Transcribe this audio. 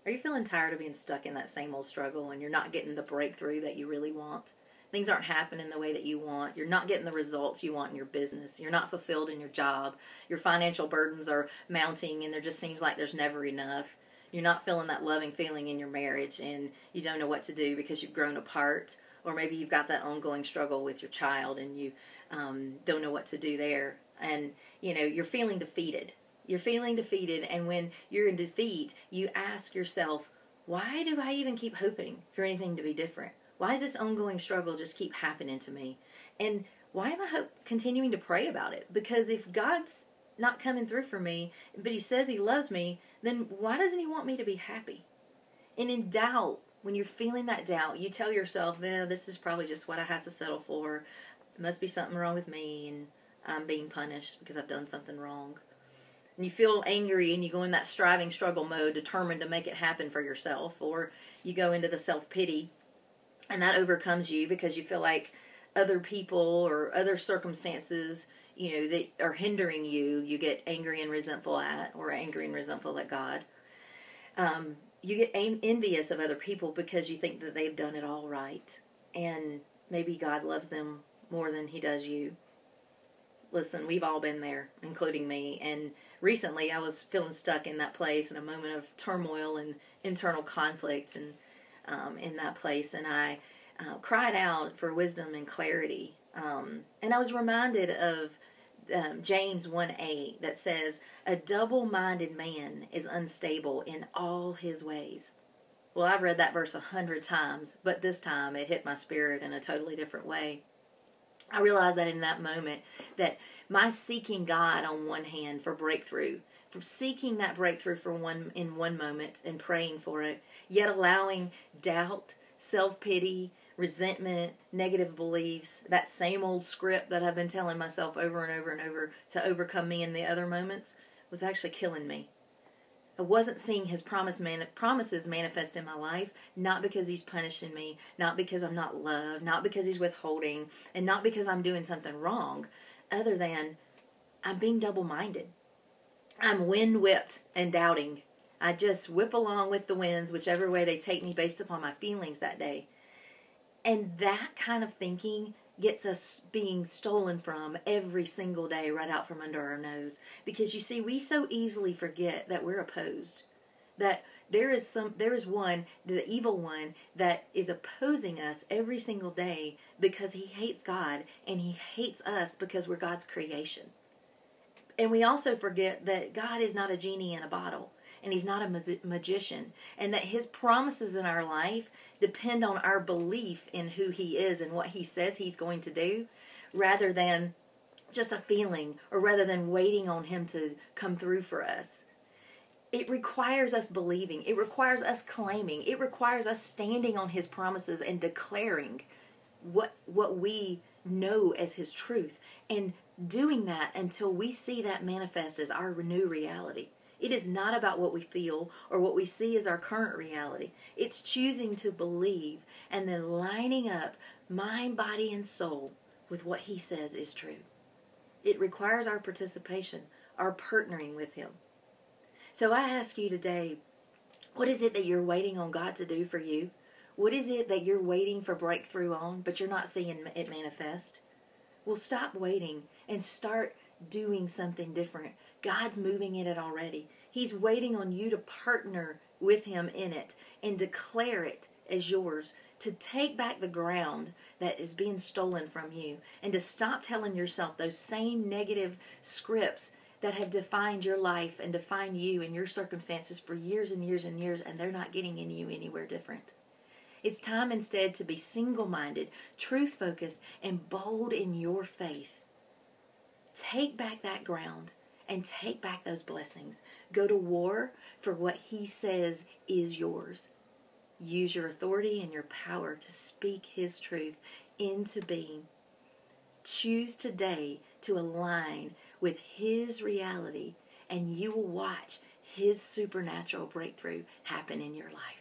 Are you feeling tired of being stuck in that same old struggle and you're not getting the breakthrough that you really want? Things aren't happening the way that you want. You're not getting the results you want in your business. You're not fulfilled in your job. Your financial burdens are mounting and there just seems like there's never enough. You're not feeling that loving feeling in your marriage and you don't know what to do because you've grown apart. Or maybe you've got that ongoing struggle with your child and you don't know what to do there. And, you're feeling defeated. You're feeling defeated, and when you're in defeat, you ask yourself, why do I even keep hoping for anything to be different? Why does this ongoing struggle just keep happening to me? And why am I continuing to pray about it? Because if God's not coming through for me, but He says He loves me, then why doesn't He want me to be happy? And in doubt, when you're feeling that doubt, you tell yourself, this is probably just what I have to settle for. There must be something wrong with me, and I'm being punished because I've done something wrong. And you feel angry and you go in that striving struggle mode, determined to make it happen for yourself. Or you go into the self-pity, and that overcomes you because you feel like other people or other circumstances, that are hindering you, you get angry and resentful at, or angry and resentful at God. You get envious of other people because you think that they've done it all right. And maybe God loves them more than He does you. Listen, we've all been there, including me. And recently I was feeling stuck in that place in a moment of turmoil and internal conflict and in that place. And I cried out for wisdom and clarity. And I was reminded of James 1:8 that says, a double-minded man is unstable in all his ways. Well, I've read that verse 100 times, but this time it hit my spirit in a totally different way. I realized that in that moment that my seeking God on one hand for breakthrough, for seeking that breakthrough in one moment and praying for it, yet allowing doubt, self-pity, resentment, negative beliefs, that same old script that I've been telling myself over and over and over to overcome me in the other moments, was actually killing me. I wasn't seeing His promises manifest in my life, not because He's punishing me, not because I'm not loved, not because He's withholding, and not because I'm doing something wrong, other than I'm being double-minded. I'm wind-whipped and doubting. I just whip along with the winds, whichever way they take me based upon my feelings that day. And that kind of thinking gets us being stolen from every single day right out from under our nose. Because you see, we so easily forget that we're opposed. That there is one, the evil one, that is opposing us every single day because he hates God and he hates us because we're God's creation. And we also forget that God is not a genie in a bottle. And He's not a magician. And that His promises in our life depend on our belief in who He is and what He says He's going to do, rather than just a feeling, or rather than waiting on Him to come through for us. It requires us believing. It requires us claiming. It requires us standing on His promises and declaring what we know as His truth. And doing that until we see that manifest as our new reality. It is not about what we feel or what we see as our current reality. It's choosing to believe and then lining up mind, body, and soul with what He says is true. It requires our participation, our partnering with Him. So I ask you today, what is it that you're waiting on God to do for you? What is it that you're waiting for breakthrough on, but you're not seeing it manifest? Well, stop waiting and start doing something different. God's moving in it already. He's waiting on you to partner with Him in it and declare it as yours, to take back the ground that is being stolen from you, and to stop telling yourself those same negative scripts that have defined your life and defined you and your circumstances for years and years and years, and they're not getting in you anywhere different. It's time instead to be single-minded, truth-focused, and bold in your faith. Take back that ground and take back those blessings. Go to war for what He says is yours. Use your authority and your power to speak His truth into being. Choose today to align with His reality, and you will watch His supernatural breakthrough happen in your life.